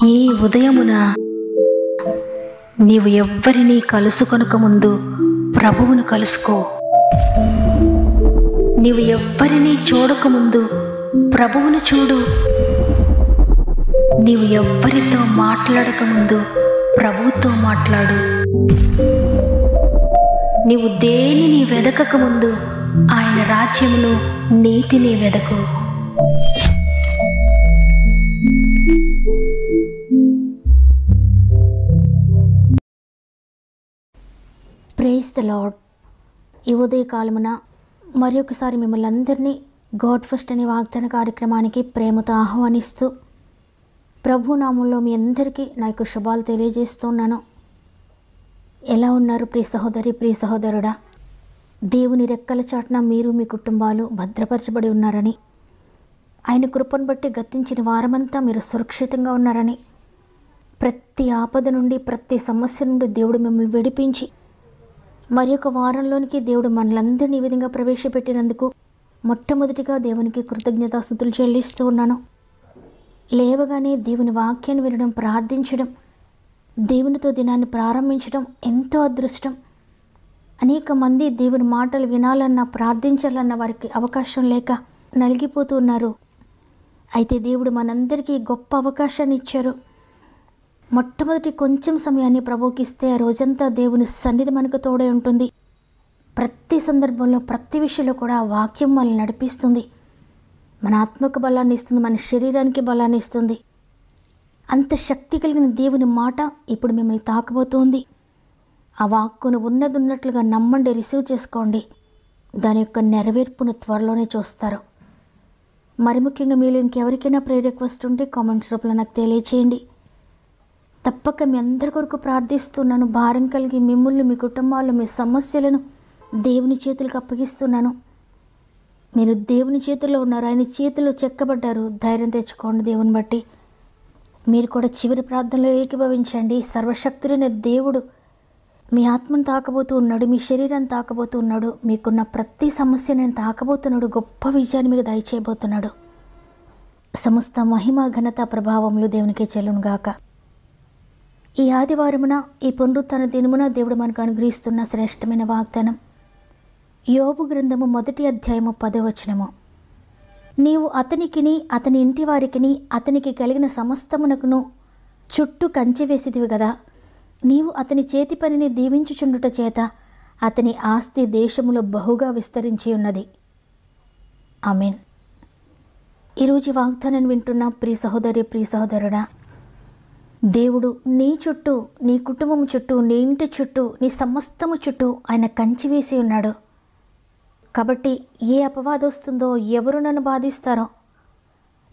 ఈ ఉదయమున నీవు ఎవ్వరినీ కలుసుకొనక ముందు ప్రభువును కలుసుకో. నీవు ఎవ్వరినీ చూడకముందు ప్రభువును చూడు. నీవు ఎవ్వరితో మాట్లాడకముందు ప్రభువుతో మాట్లాడు. నీవు దేనిని వెదకకముందు ఆయన రాజ్యమును నీతిని వెదకు. Praise the lord. ఈ ఉదయకాలమున మరి ఒకసారి మిమ్మల్ని అందరినీ గాడ్ ఫస్ట్ అనే వాగ్దాన కార్యక్రమానికి ప్రేమతో ఆహ్వానిస్తూ ప్రభు నామంలో మీ అందరికీ నా యొక్క శుభాలు తెలియజేస్తున్నాను. ఎలా ఉన్నారు ప్రియ సహోదరి, ప్రియ సహోదరుడా? దేవుని రెక్కల చాటున మీరు మీ కుటుంబాలు భద్రపరచబడి ఉన్నారని, ఆయన కృపను బట్టి గతించిన వారమంతా మీరు సురక్షితంగా ఉన్నారని, ప్రతి ఆపద నుండి ప్రతి సమస్య నుండి దేవుడు మిమ్మల్ని విడిపించి మరి ఒక వారంలోనికి దేవుడు మనలందరినీ ఈ విధంగా ప్రవేశపెట్టినందుకు మొట్టమొదటిగా దేవునికి కృతజ్ఞతాస్తుతులు చెల్లిస్తూ ఉన్నాను. లేవగానే దేవుని వాక్యాన్ని వినడం, ప్రార్థించడం, దేవునితో దినాన్ని ప్రారంభించడం ఎంతో అదృష్టం. అనేక మంది దేవుని మాటలు వినాలన్నా ప్రార్థించాలన్న వారికి అవకాశం లేక నలిగిపోతూ ఉన్నారు. అయితే దేవుడు మనందరికీ గొప్ప అవకాశాన్ని ఇచ్చారు. మొట్టమొదటి కొంచెం సమయాన్ని ప్రభువుకి ఇస్తే ఆ రోజంతా దేవుని సన్నిధి మనకు తోడై ఉంటుంది. ప్రతి సందర్భంలో ప్రతి విషయంలో కూడా ఆ వాక్యం మనల్ని నడిపిస్తుంది. మన ఆత్మకు బలాన్ని ఇస్తుంది, మన శరీరానికి బలాన్ని ఇస్తుంది. అంత శక్తి కలిగిన దేవుని మాట ఇప్పుడు మిమ్మల్ని తాకబోతుంది. ఆ వాక్కును ఉన్నట్లుగా నమ్మండి, రిసీవ్ చేసుకోండి. దాని యొక్క నెరవేర్పును త్వరలోనే చూస్తారు. మరి ముఖ్యంగా మీరు ఇంకెవరికైనా ప్రేయర్ రిక్వెస్ట్ ఉంటే కామెంట్స్ రూపంలో నాకు తెలియచేయండి. తప్పక మీ అందరి కొరకు ప్రార్థిస్తున్నాను. భారం కలిగి మిమ్మల్ని, మీ కుటుంబాలు, మీ సమస్యలను దేవుని చేతులకు అప్పగిస్తున్నాను. మీరు దేవుని చేతుల్లో ఉన్నారు, ఆయన చేతిలో చెక్కబడ్డారు. ధైర్యం తెచ్చుకోండి. దేవుని బట్టి మీరు కూడా చివరి ప్రార్థనలో ఏకీభవించండి. సర్వశక్తుడైన దేవుడు మీ ఆత్మను తాకబోతూ ఉన్నాడు, మీ శరీరాన్ని తాకబోతూ ఉన్నాడు. మీకున్న ప్రతి సమస్య నేను తాకబోతున్నాడు. గొప్ప విజయాన్ని మీకు దయచేయబోతున్నాడు. సమస్త మహిమ, ఘనత, ప్రభావములు దేవునికే చెల్లునుగాక. ఈ ఆదివారమున, ఈ పునరుత్థాన దినమున దేవుడు మనకు అనుగ్రహిస్తున్న శ్రేష్టమైన వాగ్దానం యోబు గ్రంథము 1వ అధ్యాయము 10వ వచనము. నీవు అతనికిని అతని ఇంటి వారికిని అతనికి కలిగిన సమస్తమునకును చుట్టూ కంచె వేసిదివి కదా. నీవు అతని చేతి పనిని దీవించుచుండుట చేత అతని ఆస్తి దేశములో బహుగా విస్తరించి ఉన్నది. ఆమేన్. ఈరోజు వాగ్దానాన్ని వింటున్న ప్రియ సహోదరి, ప్రియ సహోదరుడా, దేవుడు నీ చుట్టూ, నీ కుటుంబం చుట్టూ, నీ ఇంటి చుట్టూ, నీ సమస్తము చుట్టూ ఆయన కంచి వేసి ఉన్నాడు. కాబట్టి ఏ అపవాదం వస్తుందో, ఎవరు నన్ను బాధిస్తారో,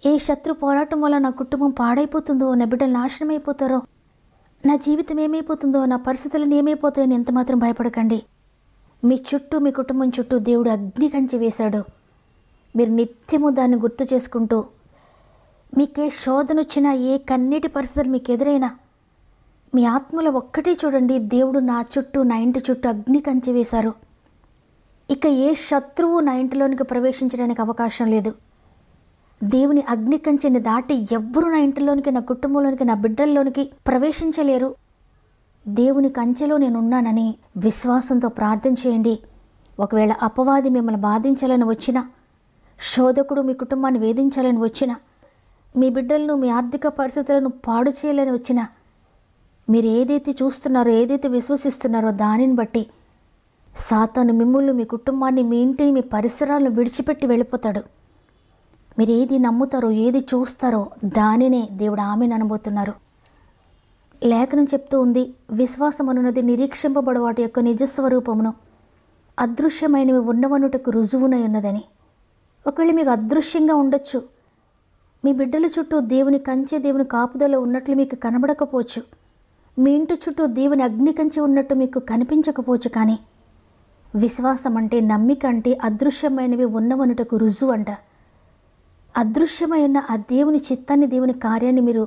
ఏ శత్రు పోరాటం వల్ల నా కుటుంబం పాడైపోతుందో, నా బిడ్డలు నాశనం అయిపోతారో, నా జీవితం ఏమైపోతుందో, నా పరిస్థితులను ఏమైపోతాయని ఎంత మాత్రం భయపడకండి. మీ చుట్టూ, మీ కుటుంబం చుట్టూ దేవుడు అగ్ని కంచి వేశాడు. మీరు నిత్యము దాన్ని గుర్తు చేసుకుంటూ, మీకే శోధన వచ్చినా, ఏ కన్నీటి పరిస్థితులు మీకు ఎదురైనా, మీ ఆత్మలో ఒక్కటే చూడండి, దేవుడు నా చుట్టూ, నా ఇంటి చుట్టూ అగ్ని కంచి వేశారు. ఇక ఏ శత్రువు నా ఇంటిలోనికి ప్రవేశించడానికి అవకాశం లేదు. దేవుని అగ్ని కంచెని దాటి ఎవ్వరూ నా ఇంటిలోనికి, నా కుటుంబంలోనికి, నా బిడ్డల్లోనికి ప్రవేశించలేరు. దేవుని కంచెలో నేనున్నానని విశ్వాసంతో ప్రార్థన చేయండి. ఒకవేళ అపవాది మిమ్మల్ని బాధించాలని వచ్చినా, శోధకుడు మీ కుటుంబాన్ని వేధించాలని వచ్చినా, మీ బిడ్డలను, మీ ఆర్థిక పరిస్థితులను పాడు చేయాలని వచ్చినా, మీరు ఏదైతే చూస్తున్నారో, ఏదైతే విశ్వసిస్తున్నారో దానిని బట్టి సాతాను మిమ్మల్ని, మీ కుటుంబాన్ని, మీ ఇంటిని, మీ పరిసరాలను విడిచిపెట్టి వెళ్ళిపోతాడు. మీరు ఏది నమ్ముతారో, ఏది చూస్తారో దానినే దేవుడు ఆమెను అనబోతున్నారు. లేఖనం చెప్తూ ఉంది, విశ్వాసం అనున్నది నిరీక్షింపబడు వాటి యొక్క నిజస్వరూపమును అదృశ్యమైనవి ఉన్నవనుటకు రుజువునై ఉన్నదని. ఒకవేళ మీకు అదృశ్యంగా ఉండొచ్చు, మీ బిడ్డల చుట్టూ దేవుని కంచె, దేవుని కాపుదల ఉన్నట్లు మీకు కనబడకపోవచ్చు, మీ ఇంటి చుట్టూ దేవుని అగ్ని కంచె ఉన్నట్టు మీకు కనిపించకపోవచ్చు. కానీ విశ్వాసం అంటే, నమ్మిక అంటే అదృశ్యమైనవి ఉన్నవనుటకు రుజువు అంట. అదృశ్యమైన ఆ దేవుని చిత్తాన్ని, దేవుని కార్యాన్ని మీరు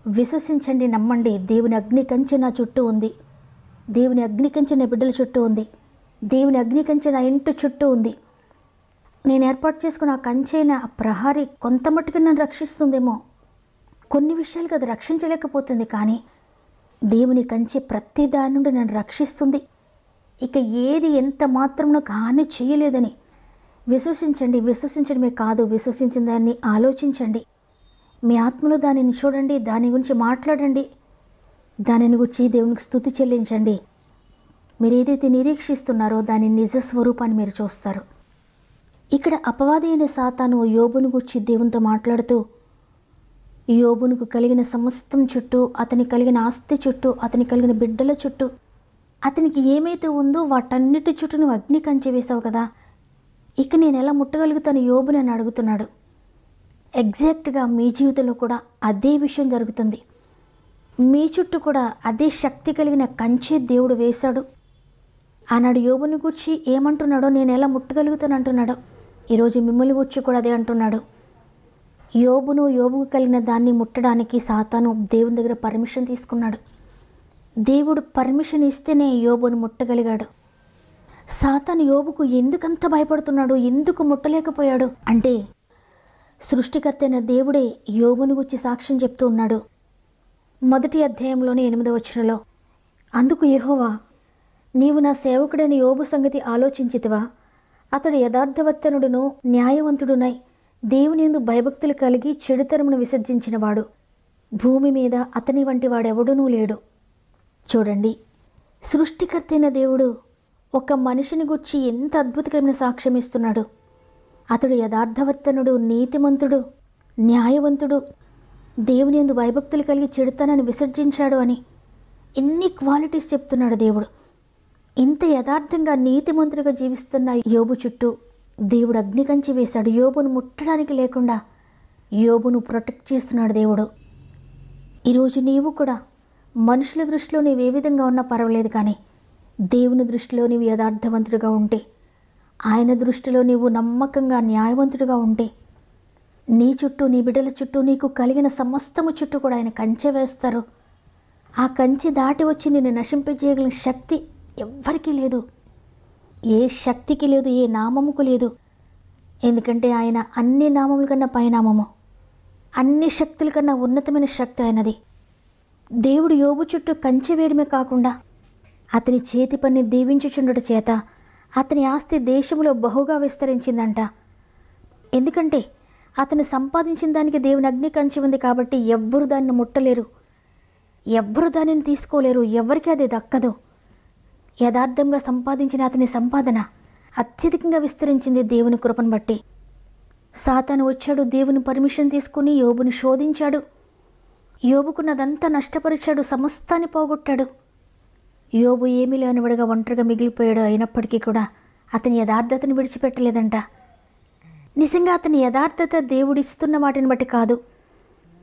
విశ్వసించండి, నమ్మండి. దేవుని అగ్ని కంచె నా చుట్టూ ఉంది, దేవుని అగ్ని కంచె నా బిడ్డల చుట్టూ ఉంది, దేవుని అగ్ని కంచె నా ఇంటి చుట్టూ ఉంది. నేను ఏర్పాటు చేసుకున్న ఆ కంచైన ఆ ప్రహారీ కొంత మట్టుకు నన్ను రక్షిస్తుందేమో, కొన్ని విషయాలకు అది రక్షించలేకపోతుంది, కానీ దేవుని కంచె ప్రతి దాని నుండి నన్ను రక్షిస్తుంది. ఇక ఏది ఎంత మాత్రం నాకు హాని చేయలేదని విశ్వసించండి. విశ్వసించడమే కాదు, విశ్వసించిన దాన్ని ఆలోచించండి. మీ ఆత్మలో దానిని చూడండి, దాని గురించి మాట్లాడండి, దానిని గురించి దేవునికి స్తుతి చెల్లించండి. మీరు ఏదైతే నిరీక్షిస్తున్నారో దాని నిజ స్వరూపాన్ని మీరు చూస్తారు. ఇక్కడ అపవాది అయిన సాతాను యోబును గురించి దేవునితో మాట్లాడుతూ, యోబునుకు కలిగిన సమస్తం చుట్టూ, అతని కలిగిన ఆస్తి చుట్టూ, అతని కలిగిన బిడ్డల చుట్టూ, అతనికి ఏమైతే ఉందో వాటన్నిటి చుట్టూ నువ్వు అగ్ని కంచె వేసావు కదా, ఇక నేను ఎలా ముట్టగలుగుతాను యోబుని అని అడుగుతున్నాడు. ఎగ్జాక్ట్గా మీ జీవితంలో కూడా అదే విషయం జరుగుతుంది. మీ చుట్టూ కూడా అదే శక్తి కలిగిన కంచె దేవుడు వేశాడు. ఆనాడు యోబుని గూర్చి ఏమంటున్నాడో, నేను ఎలా ముట్టగలుగుతాను అంటున్నాడో, ఈరోజు మిమ్మల్ని గూర్చి కూడా అదే అంటున్నాడు. యోబుకు కలిగిన దాన్ని ముట్టడానికి సాతాను దేవుని దగ్గర పర్మిషన్ తీసుకున్నాడు. దేవుడు పర్మిషన్ ఇస్తేనే యోబును ముట్టగలిగాడు. సాతాను యోబుకు ఎందుకంత భయపడుతున్నాడు, ఎందుకు ముట్టలేకపోయాడు అంటే, సృష్టికర్త అయిన దేవుడే యోబును గురించి సాక్ష్యం చెప్తూ ఉన్నాడు. 1వ అధ్యాయంలోని 8వ వచనంలో, అందుకు యెహోవా, నీవు నా సేవకుడైన యోబు సంగతి ఆలోచించితివా? అతడు యథార్థవర్తనుడును న్యాయవంతుడునై దేవుని యందు భయభక్తులు కలిగి చెడుతరమును విసర్జించినవాడు. భూమి మీద అతని వంటి వాడెవడునూ లేడు. చూడండి, సృష్టికర్త అయిన దేవుడు ఒక మనిషిని గురించి ఎంత అద్భుతకరమైన సాక్ష్యం ఇస్తున్నాడు. అతడు యథార్థవర్తనుడు, నీతిమంతుడు, న్యాయవంతుడు, దేవుని యందు భయభక్తులు కలిగి చెడుతనాన్ని విసర్జించాడు అని ఎన్ని క్వాలిటీస్ చెప్తున్నాడు దేవుడు. ఇంత యథార్థంగా నీతిమంతుడిగా జీవిస్తున్న యోబు చుట్టూ దేవుడు అగ్ని కంచె వేశాడు. యోబును ముట్టడానికి లేకుండా యోబును ప్రొటెక్ట్ చేస్తున్నాడు దేవుడు. ఈరోజు నీవు కూడా మనుషుల దృష్టిలో నీవు ఏ విధంగా ఉన్నా పర్వాలేదు, కానీ దేవుని దృష్టిలో నీవు యథార్థవంతుడిగా ఉంటే, ఆయన దృష్టిలో నీవు నమ్మకంగా న్యాయవంతుడిగా ఉంటే, నీ చుట్టూ, నీ బిడ్డల చుట్టూ, నీకు కలిగిన సమస్తము చుట్టూ కూడా ఆయన కంచె వేస్తారు. ఆ కంచె దాటి వచ్చి నిన్ను నశింపజేయగలిగిన శక్తి ఎవ్వరికీ లేదు, ఏ శక్తికి లేదు, ఏ నామముకు లేదు. ఎందుకంటే ఆయన అన్ని నామముల కన్నా పైనామము, అన్ని శక్తుల కన్నా ఉన్నతమైన శక్తి ఆయనది. దేవుడు యోబు చుట్టూ కంచె వేయడమే కాకుండా అతని చేతి పని దీవించుచుండుట చేత అతని ఆస్తి దేశంలో బహుగా విస్తరించిందంట. ఎందుకంటే అతను సంపాదించిన దానికి దేవుని అగ్ని కంచె ఉంది కాబట్టి ఎవ్వరు దాన్ని ముట్టలేరు, ఎవ్వరు దానిని తీసుకోలేరు, ఎవరికి అది దక్కదు. యథార్థంగా సంపాదించిన అతని సంపాదన అత్యధికంగా విస్తరించింది దేవుని కృపను బట్టి. సాతాను వచ్చాడు, దేవుని పర్మిషన్ తీసుకుని యోబుని శోధించాడు. యోబుకున్నదంతా నష్టపరిచాడు, సమస్తాన్ని పోగొట్టాడు. యోబు ఏమీ లేనివాడుగా ఒంటరిగా మిగిలిపోయాడు. అయినప్పటికీ కూడా అతని యథార్థతను విడిచిపెట్టలేదంట. నిజంగా అతని యథార్థత దేవుడిస్తున్న వాటిని బట్టి కాదు,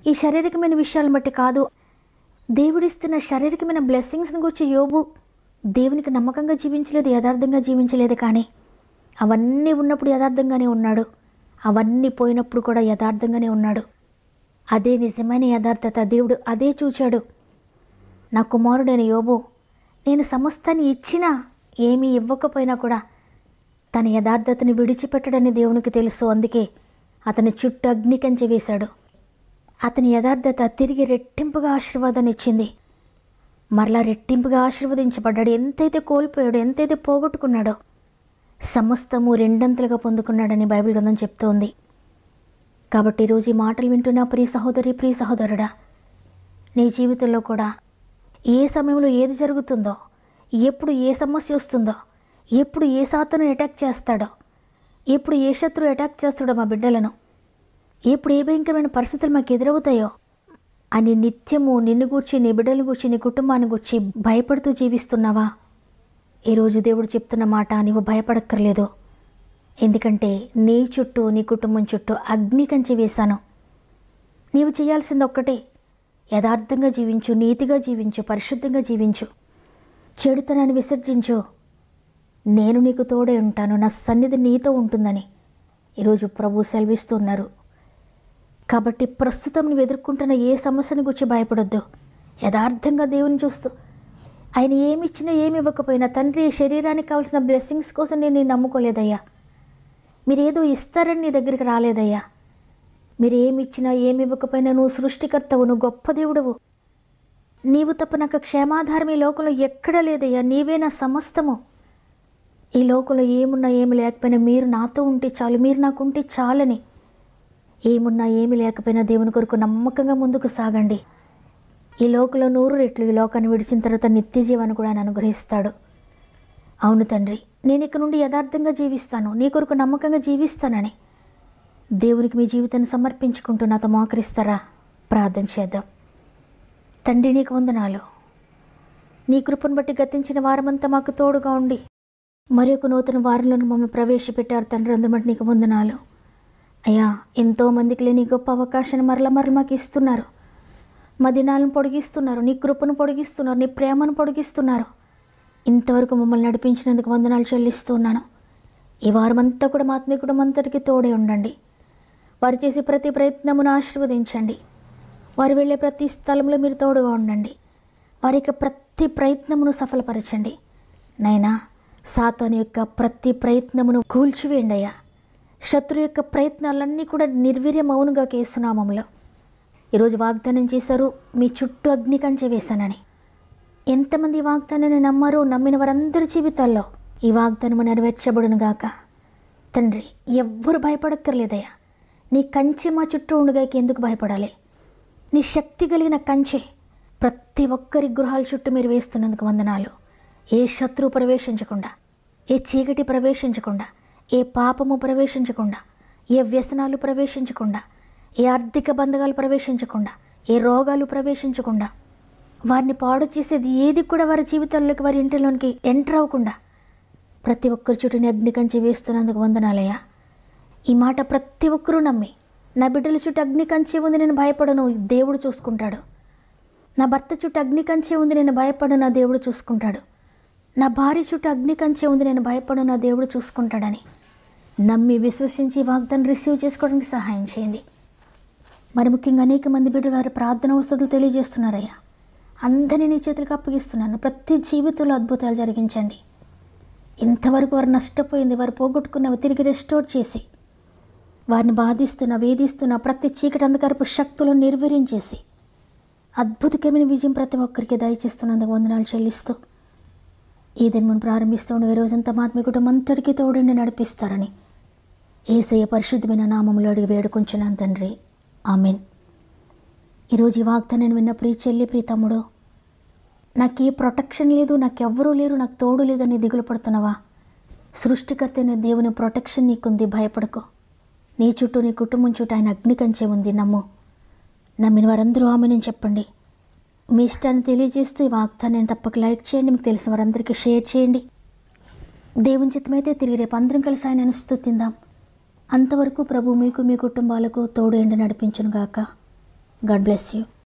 ఈ శారీరకమైన విషయాలను బట్టి కాదు, దేవుడిస్తున్న శారీరకమైన బ్లెస్సింగ్స్ని గురించి యోబు దేవునికి నమ్మకంగా జీవించలేదు, యథార్థంగా జీవించలేదు. కానీ అవన్నీ ఉన్నప్పుడు యథార్థంగానే ఉన్నాడు, అవన్నీ పోయినప్పుడు కూడా యథార్థంగానే ఉన్నాడు. అదే నిజమైన యథార్థత. దేవుడు అదే చూచాడు. నా కుమారుడైన యోబు నేను సమస్తాన్ని ఇచ్చినా ఏమీ ఇవ్వకపోయినా కూడా తన యథార్థతని విడిచిపెట్టడని దేవునికి తెలుసు. అందుకే అతని చుట్టూ అగ్ని కంచె వేశాడు. అతని యథార్థత తిరిగి రెట్టింపుగా ఆశీర్వాదాన్ని ఇచ్చింది. మరలా రెట్టింపుగా ఆశీర్వదించబడ్డాడు. ఎంతైతే కోల్పోయాడో, ఎంతైతే పోగొట్టుకున్నాడో సమస్తము రెండంతలుగా పొందుకున్నాడని బైబిల్ గ్రంథం చెప్తోంది. కాబట్టి ఈరోజు ఈ మాటలు వింటున్న ప్రియ సహోదరి, ప్రియ సహోదరుడా, నీ జీవితంలో కూడా ఏ సమయంలో ఏది జరుగుతుందో, ఎప్పుడు ఏ సమస్య వస్తుందో, ఎప్పుడు ఏ సాతాను అటాక్ చేస్తాడో, ఎప్పుడు ఏ శత్రువు అటాక్ చేస్తాడో మా బిడ్డలను, ఎప్పుడు ఏ భయంకరమైన పరిస్థితులు మాకు ఎదురవుతాయో అని నిత్యము నిన్ను గూర్చి, నీ బిడ్డలను గూర్చి, నీ కుటుంబాన్ని గూర్చి భయపడుతూ జీవిస్తున్నావా? ఈరోజు దేవుడు చెప్తున్న మాట, నీవు భయపడక్కర్లేదు. ఎందుకంటే నీ చుట్టూ, నీ కుటుంబం చుట్టూ అగ్ని కంచె వేశాను. నీవు చేయాల్సింది ఒక్కటే, యథార్థంగా జీవించు, నీతిగా జీవించు, పరిశుద్ధంగా జీవించు, చెడుతనాన్ని విసర్జించు. నేను నీకు తోడే ఉంటాను, నా సన్నిధి నీతో ఉంటుందని ఈరోజు ప్రభు సెలవిస్తున్నారు. కాబట్టి ప్రస్తుతం నువ్వు ఎదుర్కొంటున్న ఏ సమస్యని గురించి భయపడొద్దు. యథార్థంగా దేవుని చూస్తూ, ఆయన ఏమి ఇచ్చినా ఏమి ఇవ్వకపోయినా, తండ్రి శరీరానికి కావాల్సిన బ్లెస్సింగ్స్ కోసం నేను నమ్ముకోలేదయ్యా, మీరేదో ఇస్తారని నీ దగ్గరికి రాలేదయ్యా, మీరు ఏమి ఇచ్చినా ఏమి ఇవ్వకపోయినా నువ్వు సృష్టికర్తవు, నువ్వు గొప్ప దేవుడవు. నీవు తప్ప నాకు క్షేమాధారం ఈ లోకంలో ఎక్కడా లేదయ్యా. నీవే నా సమస్తము. ఈ లోకంలో ఏమున్నా ఏమి లేకపోయినా మీరు నాతో ఉంటే చాలు, మీరు నాకు ఉంటే చాలని. ఏమున్నా ఏమి లేకపోయినా దేవుని కొరకు నమ్మకంగా ముందుకు సాగండి. ఈ లోకంలో 100 రెట్లు ఈ లోకాన్ని విడిచిన తర్వాత నిత్య జీవాన్ని కూడా ఆయన అనుగ్రహిస్తాడు. అవును తండ్రి, నేను ఇక నుండి యథార్థంగా జీవిస్తాను, నీ కొరకు నమ్మకంగా జీవిస్తానని దేవునికి మీ జీవితాన్ని సమర్పించుకుంటూ నాతో మోకరిస్తారా? ప్రార్థన చేద్దాం. తండ్రి, నీకు వందనాలు. నీ కృపను బట్టి గతించిన వారమంతా మాకు తోడుగా ఉండి మరి ఒక నూతన వారంలోకి మమ్మల్ని ప్రవేశపెట్టారు తండ్రి. అందుబట్టి నీకు వందనాలు అయ్యా. ఎంతోమందికి లేని గొప్ప అవకాశాన్ని మరల మాకు ఇస్తున్నారు. మా దినాలను పొడిగిస్తున్నారు, నీ కృపను పొడిగిస్తున్నారు, నీ ప్రేమను పొడిగిస్తున్నారు. ఇంతవరకు మమ్మల్ని నడిపించినందుకు వందనాలు చెల్లిస్తున్నాను. ఈ వారమంతా కూడా మా ఆత్మీయ కుటుంబం అంతటికి తోడే ఉండండి. వారు చేసే ప్రతి ప్రయత్నమును ఆశీర్వదించండి. వారు వెళ్ళే ప్రతి స్థలంలో మీరు తోడుగా ఉండండి. వారి యొక్క ప్రతి ప్రయత్నమును సఫలపరచండి. నైనా సాతాను యొక్క ప్రతి ప్రయత్నమును కూల్చివేయండి అయ్యా. శత్రు యొక్క ప్రయత్నాలన్నీ కూడా నిర్వీర్యం అవునుగా కేసునామంలో. ఈరోజు వాగ్దానం చేశారు, మీ చుట్టూ అగ్ని కంచె వేశానని. ఎంతమంది ఈ వాగ్దానాన్ని నమ్మారో, నమ్మిన వారందరి జీవితాల్లో ఈ వాగ్దానము నెరవేర్చబడును గాక. తండ్రి, ఎవ్వరు భయపడక్కర్లేదయ్యా. నీ కంచె మా చుట్టూ ఉండుగా ఎందుకు భయపడాలి? నీ శక్తి కలిగిన కంచె ప్రతి ఒక్కరి గృహాల చుట్టూ మీరు వేస్తున్నందుకు వందనాలు. ఏ శత్రువు ప్రవేశించకుండా, ఏ చీకటి ప్రవేశించకుండా, ఏ పాపము ప్రవేశించకుండా, ఏ వ్యసనాలు ప్రవేశించకుండా, ఏ ఆర్థిక బంధకాలు ప్రవేశించకుండా, ఏ రోగాలు ప్రవేశించకుండా, వారిని పాడు చేసేది ఏది కూడా వారి జీవితాల్లోకి, వారి ఇంటిలోనికి ఎంటర్ అవ్వకుండా ప్రతి ఒక్కరి చుట్టూని అగ్ని కంచె వేస్తున్నందుకు వందనాలయ్యా. ఈ మాట ప్రతి ఒక్కరూ నమ్మి, నా బిడ్డల చుట్టూ అగ్ని కంచె ఉంది, నేను భయపడను, దేవుడు చూసుకుంటాడు. నా భర్త చుట్టూ అగ్ని కంచె ఉంది, నేను భయపడను, నా దేవుడు చూసుకుంటాడు. నా భార్య చుట్టూ అగ్ని కంచె ఉంది, నేను భయపడను, నా దేవుడు చూసుకుంటాడని నమ్మి విశ్వసించి వాగ్దాన్ని రిసీవ్ చేసుకోవడానికి సహాయం చేయండి. మరి ముఖ్యంగా అనేక మంది బిడ్డలు వారి ప్రార్థన వసతులు తెలియజేస్తున్నారయ్యా. అందరినీ నీ చేతులకు అప్పగిస్తున్నాను. ప్రతి జీవితంలో అద్భుతాలు జరిగించండి. ఇంతవరకు వారు నష్టపోయింది, వారు పోగొట్టుకున్నవి తిరిగి రెస్టోర్ చేసి, వారిని బాధిస్తున్న, వేధిస్తున్న ప్రతి చీకటి అంధకారపు శక్తులను నిర్వీర్యం చేసి అద్భుతకరమైన విజయం ప్రతి ఒక్కరికి దయచేస్తున్నందుకు వందనాలు చెల్లిస్తూ ఈ దినం ప్రారంభిస్తూ ఉండే రోజంతా మా ఆత్మీయ కుటుంబం అంతటికీ తోడుండి నడిపిస్తారని యేసయ్య పరిశుద్ధమైన నామములో అడిగి వేడుకుంటున్నాను తండ్రి. ఆమెన్. ఈరోజు ఈ వాగ్దానాన్ని విన్న ప్రియ చెల్లి, ప్రియ తమ్ముడు, నాకు ఏ ప్రొటెక్షన్ లేదు, నాకెవ్వరూ లేరు, నాకు తోడు లేదని దిగులు పడుతున్నావా? సృష్టికర్త అయిన దేవుని ప్రొటెక్షన్ నీకుంది, భయపడకు. నీ చుట్టూ, నీ కుటుంబం చుట్టూ ఆయన అగ్ని కంచె ఉంది, నమ్ము. నమ్మిన వారందరూ ఆమెను చెప్పండి. మీ ఇష్టాన్ని తెలియజేస్తూ ఈ వాగ్దానాన్ని తప్పక లైక్ చేయండి, మీకు తెలిసిన వారందరికీ షేర్ చేయండి. దేవుని చిత్తమైతే తిరిగి రేపు అందరం కలిసి ఆయనను స్తుతిందాం. అంతవరకు ప్రభు మీకు, మీ కుటుంబాలకు తోడు ఎండి నడిపించును గాక. God bless you.